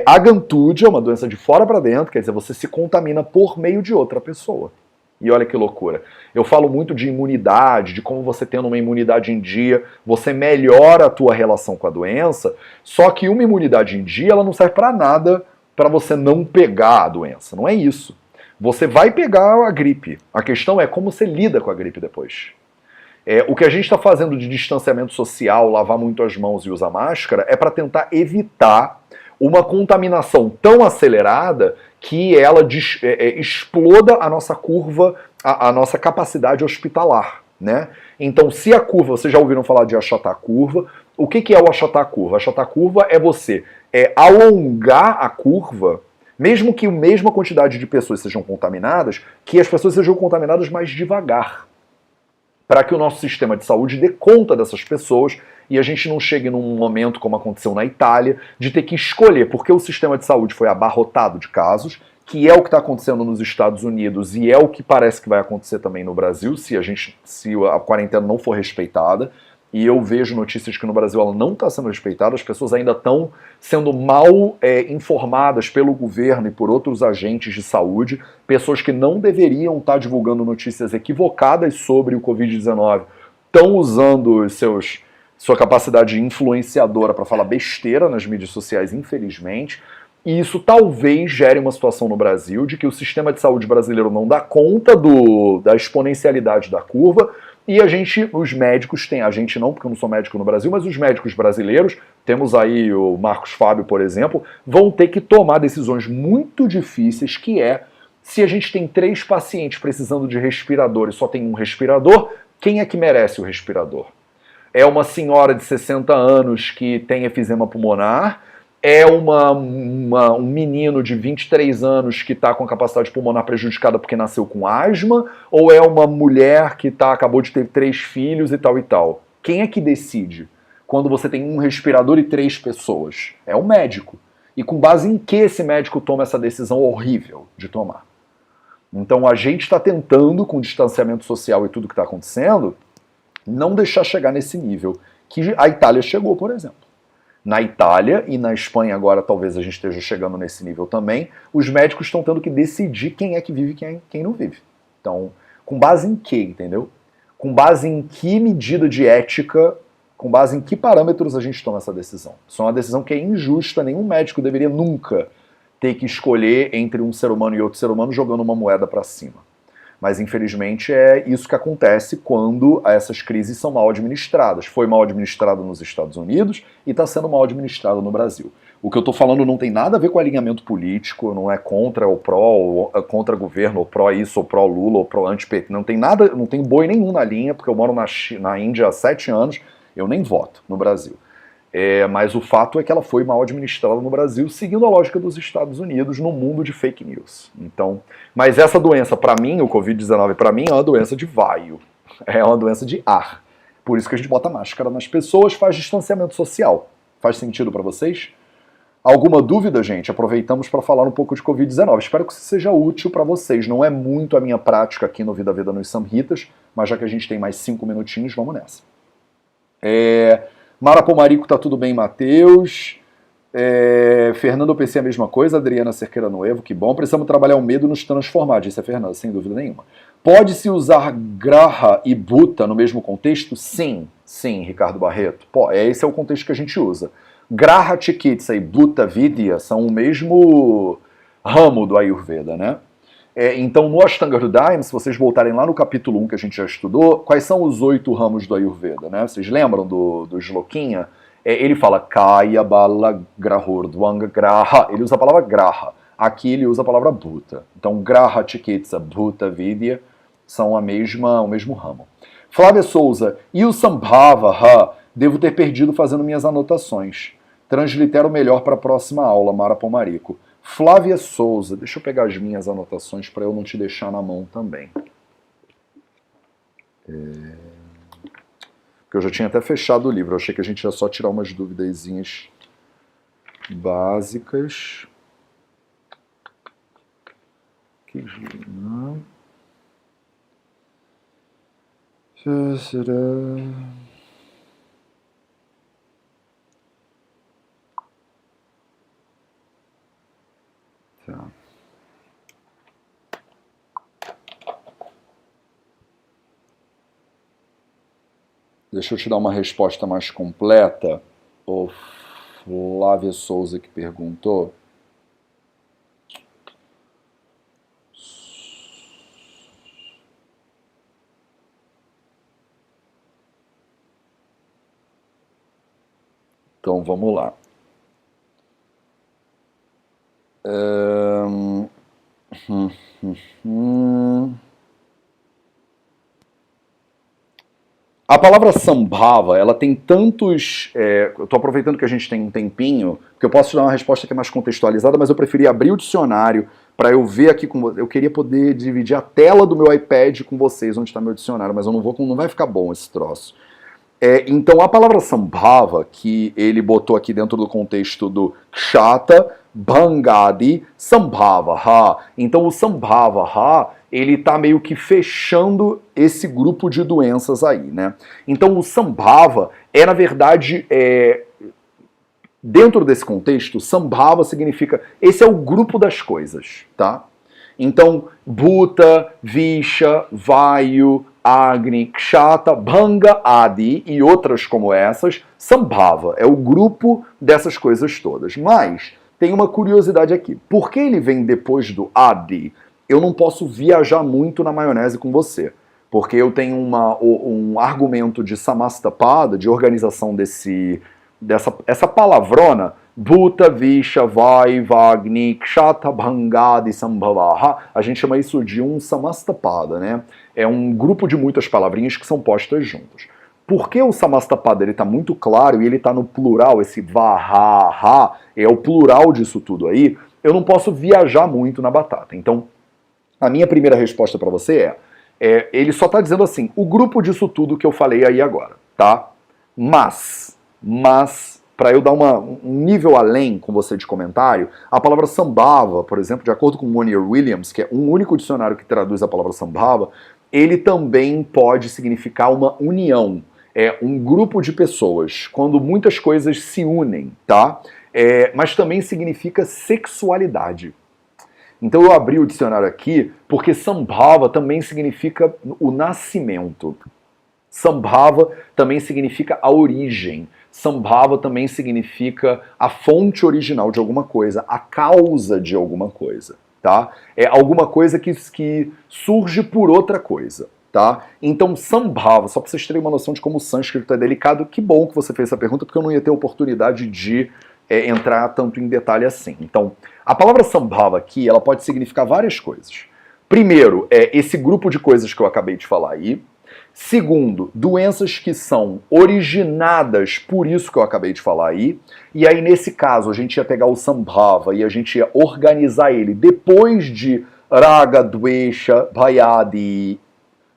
Agantude é uma doença de fora para dentro, quer dizer, você se contamina por meio de outra pessoa. E olha que loucura. Eu falo muito de imunidade, de como você tendo uma imunidade em dia, você melhora a tua relação com a doença, só que uma imunidade em dia, ela não serve para nada para você não pegar a doença. Não é isso. Você vai pegar a gripe. A questão é como você lida com a gripe depois. O que a gente está fazendo de distanciamento social, lavar muito as mãos e usar máscara, é para tentar evitar uma contaminação tão acelerada que ela exploda a nossa curva, a nossa capacidade hospitalar, né? Então, se a curva, vocês já ouviram falar de achatar a curva, o que é o achatar a curva? Achatar a curva é você alongar a curva, mesmo que a mesma quantidade de pessoas sejam contaminadas, que as pessoas sejam contaminadas mais devagar, para que o nosso sistema de saúde dê conta dessas pessoas e a gente não chegue num momento, como aconteceu na Itália, de ter que escolher, porque o sistema de saúde foi abarrotado de casos, que é o que está acontecendo nos Estados Unidos e é o que parece que vai acontecer também no Brasil, se a quarentena não for respeitada. E eu vejo notícias que no Brasil ela não está sendo respeitada, as pessoas ainda estão sendo mal informadas pelo governo e por outros agentes de saúde, pessoas que não deveriam estar divulgando notícias equivocadas sobre o Covid-19, estão usando sua capacidade influenciadora para falar besteira nas mídias sociais, infelizmente. E isso talvez gere uma situação no Brasil de que o sistema de saúde brasileiro não dá conta da exponencialidade da curva, e os médicos a gente não, porque eu não sou médico no Brasil, mas os médicos brasileiros, temos aí o Marcos Fábio, por exemplo, vão ter que tomar decisões muito difíceis, que se a gente tem 3 pacientes precisando de respirador e só tem um respirador, quem é que merece o respirador? É uma senhora de 60 anos que tem efizema pulmonar? É um menino de 23 anos que está com a capacidade pulmonar prejudicada porque nasceu com asma? Ou é uma mulher que acabou de ter 3 filhos e tal e tal? Quem é que decide quando você tem um respirador e 3 pessoas? É o médico. E com base em que esse médico toma essa decisão horrível de tomar? Então a gente está tentando, com o distanciamento social e tudo que está acontecendo, não deixar chegar nesse nível que a Itália chegou, por exemplo. Na Itália e na Espanha agora talvez a gente esteja chegando nesse nível também, os médicos estão tendo que decidir quem é que vive e quem não vive. Então, com base em quê, entendeu? Com base em que medida de ética, com base em que parâmetros a gente toma essa decisão. Isso é uma decisão que é injusta, nenhum médico deveria nunca ter que escolher entre um ser humano e outro ser humano jogando uma moeda para cima. Mas, infelizmente, é isso que acontece quando essas crises são mal administradas. Foi mal administrado nos Estados Unidos e está sendo mal administrado no Brasil. O que eu estou falando não tem nada a ver com alinhamento político, não é contra ou pró, ou contra governo, ou pró isso, ou pró Lula, ou pró anti-PT. Não tem nada, não tem boi nenhum na linha, porque eu moro na Índia há 7 anos, eu nem voto no Brasil. Mas o fato é que ela foi mal administrada no Brasil, seguindo a lógica dos Estados Unidos no mundo de fake news. Então, mas essa doença, para mim, o Covid-19, para mim, é uma doença de vaio. É uma doença de ar. Por isso que a gente bota máscara nas pessoas, faz distanciamento social. Faz sentido para vocês? Alguma dúvida, gente? Aproveitamos para falar um pouco de Covid-19. Espero que isso seja útil para vocês. Não é muito a minha prática aqui no Vida Veda nos Samhitas, mas já que a gente tem mais 5 minutinhos, vamos nessa. Mara Pomarico, tá tudo bem, Matheus. Fernando PC a mesma coisa, Adriana Cerqueira Noevo, que bom. Precisamos trabalhar o medo e nos transformar, disse a Fernanda, sem dúvida nenhuma. Pode-se usar Graha e Bhuta no mesmo contexto? Sim, sim, Ricardo Barreto. Esse é o contexto que a gente usa. Graha Chikitsa e Bhuta Vidya são o mesmo ramo do Ayurveda, né? Então, no Ashtanga Hridayam, se vocês voltarem lá no capítulo 1 que a gente já estudou, quais são os 8 ramos do Ayurveda, né? Vocês lembram do Shlokinha? Ele fala Kaya, Bala, Grahur, Dvanga, Graha. Ele usa a palavra Graha. Aqui ele usa a palavra Bhuta. Então, Graha, Chikitsa, Bhuta, Vidya são o mesmo ramo. Flávia Souza, e o Sambhava, devo ter perdido fazendo minhas anotações. Translitero melhor para a próxima aula, Mara Pomarico. Flávia Souza, deixa eu pegar as minhas anotações para eu não te deixar na mão também. Porque eu já tinha até fechado o livro, eu achei que a gente ia só tirar umas duvidazinhas básicas. Será? Tá. Deixa eu te dar uma resposta mais completa. O Flávia Souza que perguntou. Então vamos lá. A palavra sambhava, ela tem tantos... eu estou aproveitando que a gente tem um tempinho, porque eu posso te dar uma resposta que é mais contextualizada, mas eu preferi abrir o dicionário para eu ver aqui com você. Eu queria poder dividir a tela do meu iPad com vocês, onde está meu dicionário, mas eu não vai ficar bom esse troço. Então a palavra sambhava, que ele botou aqui dentro do contexto do kshata, bhangadi, sambhava. Então o sambhava, ele está meio que fechando esse grupo de doenças aí, né? Então o sambhava é, na verdade, dentro desse contexto, sambhava significa, esse é o grupo das coisas, tá? Então, Bhuta, Visha, Vayu, Agni, Kshata, Bhanga, Adi e outras como essas, Sambhava, é o grupo dessas coisas todas. Mas tem uma curiosidade aqui. Por que ele vem depois do Adi? Eu não posso viajar muito na maionese com você, porque eu tenho um argumento de Samastapada, de organização essa palavrona, Bhuta, Visha, Vai, Vagni, Kshata, Bhangadi, Sambhavaha, a gente chama isso de um Samastapada, né? É um grupo de muitas palavrinhas que são postas juntas. Porque o Samastapada ele está muito claro e ele está no plural, esse Vaha, é o plural disso tudo aí, eu não posso viajar muito na batata. Então, a minha primeira resposta para você ele só está dizendo assim, o grupo disso tudo que eu falei aí agora, tá? Mas para eu dar um nível além com você de comentário, a palavra sambhava, por exemplo, de acordo com Monier Williams, que é um único dicionário que traduz a palavra sambhava, ele também pode significar uma união, um grupo de pessoas, quando muitas coisas se unem, tá? Mas também significa sexualidade. Então eu abri o dicionário aqui, porque sambhava também significa o nascimento. Sambhava também significa a origem. Sambhava também significa a fonte original de alguma coisa, a causa de alguma coisa, tá? É alguma coisa que surge por outra coisa, tá? Então sambhava, só para vocês terem uma noção de como o sânscrito é delicado, que bom que você fez essa pergunta, porque eu não ia ter oportunidade de entrar tanto em detalhe assim. Então, a palavra sambhava aqui, ela pode significar várias coisas. Primeiro, esse grupo de coisas que eu acabei de falar aí. Segundo, doenças que são originadas por isso que eu acabei de falar aí. E aí, nesse caso, a gente ia pegar o sambhava e a gente ia organizar ele depois de raga, dvesha,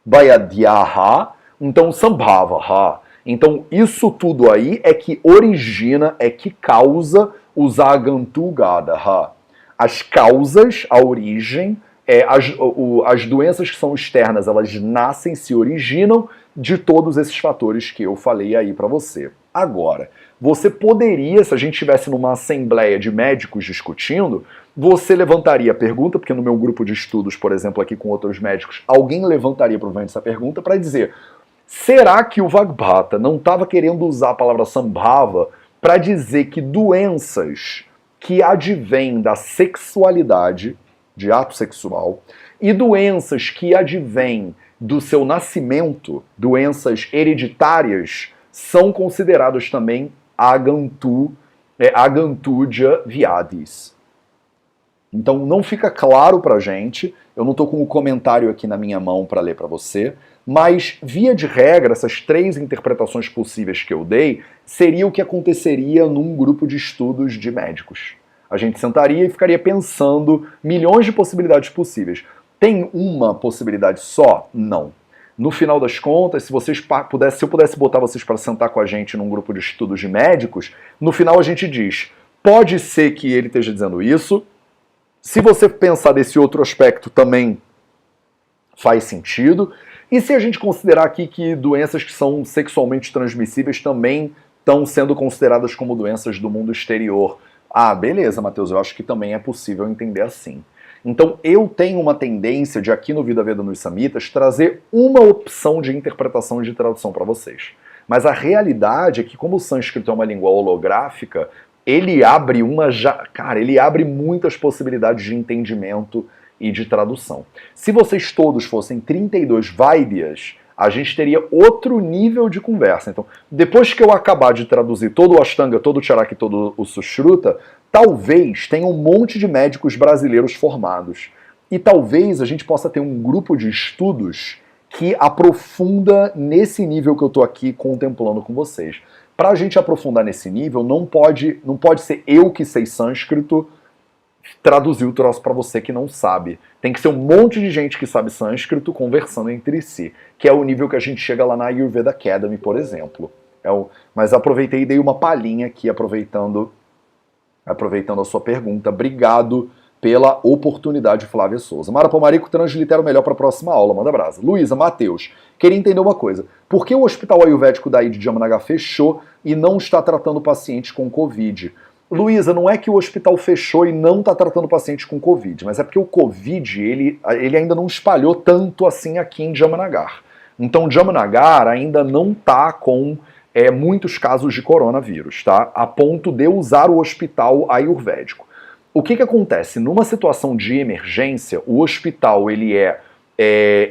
bhayadhyaha. Então, sambhava. Então, isso tudo aí é que origina, é que causa os agantugadaha. As causas, a origem, as doenças que são externas, elas nascem, se originam de todos esses fatores que eu falei aí pra você. Agora, você poderia, se a gente estivesse numa assembleia de médicos discutindo, você levantaria a pergunta, porque no meu grupo de estudos, por exemplo, aqui com outros médicos, alguém levantaria provavelmente essa pergunta para dizer: será que o Vagbhata não estava querendo usar a palavra sambhava para dizer que doenças que advêm da sexualidade, de ato sexual, e doenças que advêm do seu nascimento, doenças hereditárias, são consideradas também agantudya vyadis. Então não fica claro pra gente, eu não estou com o comentário aqui na minha mão para ler para você, mas via de regra, essas três interpretações possíveis que eu dei, seria o que aconteceria num grupo de estudos de médicos. A gente sentaria e ficaria pensando milhões de possibilidades possíveis. Tem uma possibilidade só? Não. No final das contas, se eu pudesse botar vocês para sentar com a gente num grupo de estudos de médicos, no final a gente diz, pode ser que ele esteja dizendo isso, se você pensar desse outro aspecto também faz sentido, e se a gente considerar aqui que doenças que são sexualmente transmissíveis também estão sendo consideradas como doenças do mundo exterior, Ah, beleza, Matheus, eu acho que também é possível entender assim. Então, eu tenho uma tendência de aqui no Vida Veda nos Samhitas trazer uma opção de interpretação e de tradução para vocês. Mas a realidade é que, como o sânscrito é uma língua holográfica, ele abre cara, ele abre muitas possibilidades de entendimento e de tradução. Se vocês todos fossem 32 Vaidyas, a gente teria outro nível de conversa. Então, depois que eu acabar de traduzir todo o Ashtanga, todo o Charaka e todo o Sushruta, talvez tenha um monte de médicos brasileiros formados. E talvez a gente possa ter um grupo de estudos que aprofunda nesse nível que eu estou aqui contemplando com vocês. Para a gente aprofundar nesse nível, não pode ser eu que sei sânscrito traduzir o troço para você que não sabe. Tem que ser um monte de gente que sabe sânscrito conversando entre si, que é o nível que a gente chega lá na Ayurveda Academy, por exemplo. Mas aproveitei e dei uma palhinha aqui, aproveitando a sua pergunta. Obrigado pela oportunidade, Flávia Souza. Mara Pomarico, translitera o melhor para a próxima aula, manda brasa. Luísa, Matheus, queria entender uma coisa. Por que o Hospital Ayurvédico daí de Jamnagar fechou e não está tratando pacientes com Covid? Luísa, não é que o hospital fechou e não está tratando pacientes com Covid, mas é porque o Covid, ele ainda não espalhou tanto assim aqui em Jamnagar. Então, Jamnagar ainda não está com muitos casos de coronavírus, tá? A ponto de usar o hospital ayurvédico. O que acontece? Numa situação de emergência, o hospital ele é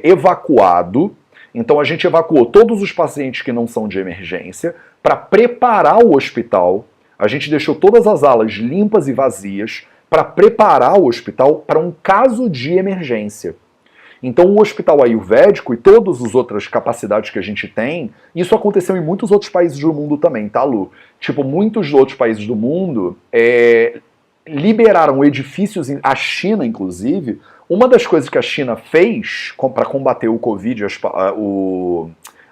evacuado. Então a gente evacuou todos os pacientes que não são de emergência para preparar o hospital. A gente deixou todas as alas limpas e vazias para preparar o hospital para um caso de emergência. Então o hospital ayurvédico e todas as outras capacidades que a gente tem, isso aconteceu em muitos outros países do mundo também, tá, Lu? Tipo, muitos outros países do mundo liberaram edifícios, a China inclusive. Uma das coisas que a China fez para combater o Covid,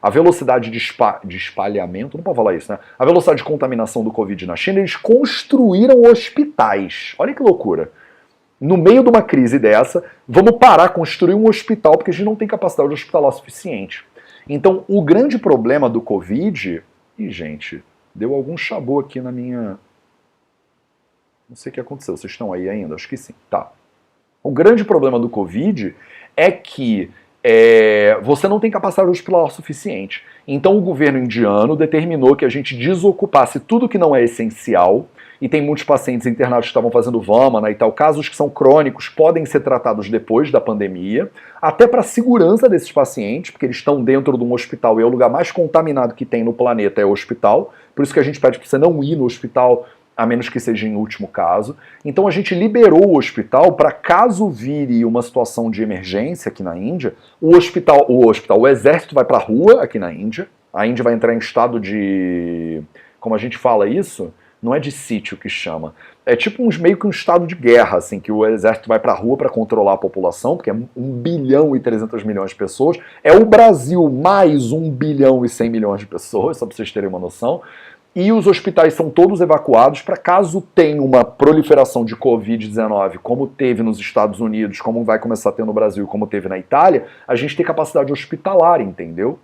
a velocidade de espalhamento, não pode falar isso, né? A velocidade de contaminação do Covid na China, eles construíram hospitais. Olha que loucura. No meio de uma crise dessa, vamos parar, construir um hospital, porque a gente não tem capacidade hospitalar suficiente. Então, o grande problema do Covid... Ih, gente, deu algum chabu aqui na minha... Não sei o que aconteceu, vocês estão aí ainda? Acho que sim. Tá. O grande problema do Covid é que você não tem capacidade hospitalar suficiente. Então o governo indiano determinou que a gente desocupasse tudo que não é essencial, e tem muitos pacientes internados que estavam fazendo vamana e tal. Casos que são crônicos podem ser tratados depois da pandemia, até para a segurança desses pacientes, porque eles estão dentro de um hospital e é o lugar mais contaminado que tem no planeta é o hospital. Por isso que a gente pede para você não ir no hospital, a menos que seja em último caso. Então a gente liberou o hospital para caso vire uma situação de emergência aqui na Índia, o exército vai para a rua aqui na Índia, a Índia vai entrar em estado de... Como a gente fala isso? Não é de sítio que chama. É tipo meio que um estado de guerra, assim, que o exército vai para a rua para controlar a população, porque é 1 bilhão e 300 milhões de pessoas. É o Brasil mais 1 bilhão e 100 milhões de pessoas, só para vocês terem uma noção. E os hospitais são todos evacuados para caso tenha uma proliferação de Covid-19, como teve nos Estados Unidos, como vai começar a ter no Brasil, como teve na Itália, a gente tem capacidade hospitalar, entendeu?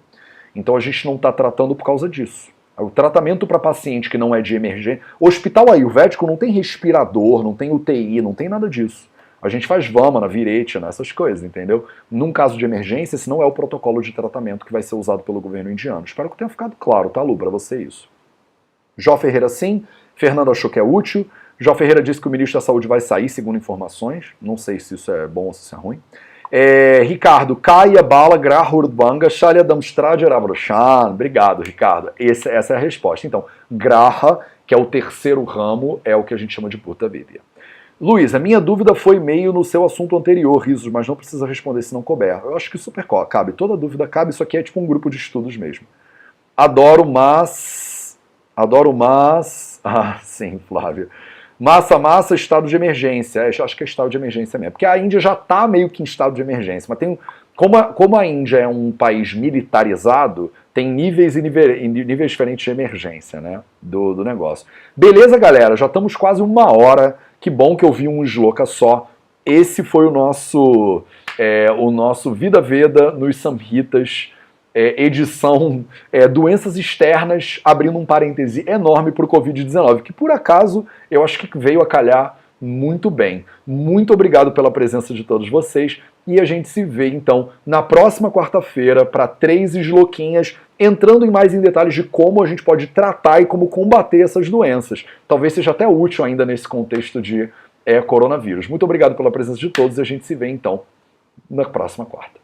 Então a gente não está tratando por causa disso. O tratamento para paciente que não é de emergência... O hospital ayurvédico não tem respirador, não tem UTI, não tem nada disso. A gente faz vamana, virete, essas coisas, entendeu? Num caso de emergência, esse não é o protocolo de tratamento que vai ser usado pelo governo indiano. Espero que tenha ficado claro, tá, Lu, para você isso. Jó Ferreira sim, Fernando achou que é útil. Jó Ferreira disse que o ministro da Saúde vai sair, segundo informações. Não sei se isso é bom ou se isso é ruim. Ricardo, Kaya Bala Grahurdvanga Shalyadamstraja Avroshan. Obrigado, Ricardo. Essa é a resposta. Então, Graha, que é o terceiro ramo, é o que a gente chama de Bhuta Vidya. Luiz, a minha dúvida foi meio no seu assunto anterior, Risos, mas não precisa responder se não couber. Eu acho que super cabe. Toda dúvida cabe, isso aqui é tipo um grupo de estudos mesmo. Adoro, mas... Ah, sim, Flávio. Massa, estado de emergência. Acho que é estado de emergência mesmo. Porque a Índia já está meio que em estado de emergência. Mas como a Índia é um país militarizado, tem níveis e níveis diferentes de emergência, né? Do negócio. Beleza, galera? Já estamos quase 1 hora. Que bom que eu vi um shloka só. Esse foi o nosso Vida Veda nos Samhitas edição doenças externas, abrindo um parêntese enorme para o Covid-19, que por acaso eu acho que veio a calhar muito bem. Muito obrigado pela presença de todos vocês e a gente se vê então na próxima quarta-feira para 3 esloquinhas, entrando mais em detalhes de como a gente pode tratar e como combater essas doenças. Talvez seja até útil ainda nesse contexto de coronavírus. Muito obrigado pela presença de todos e a gente se vê então na próxima quarta.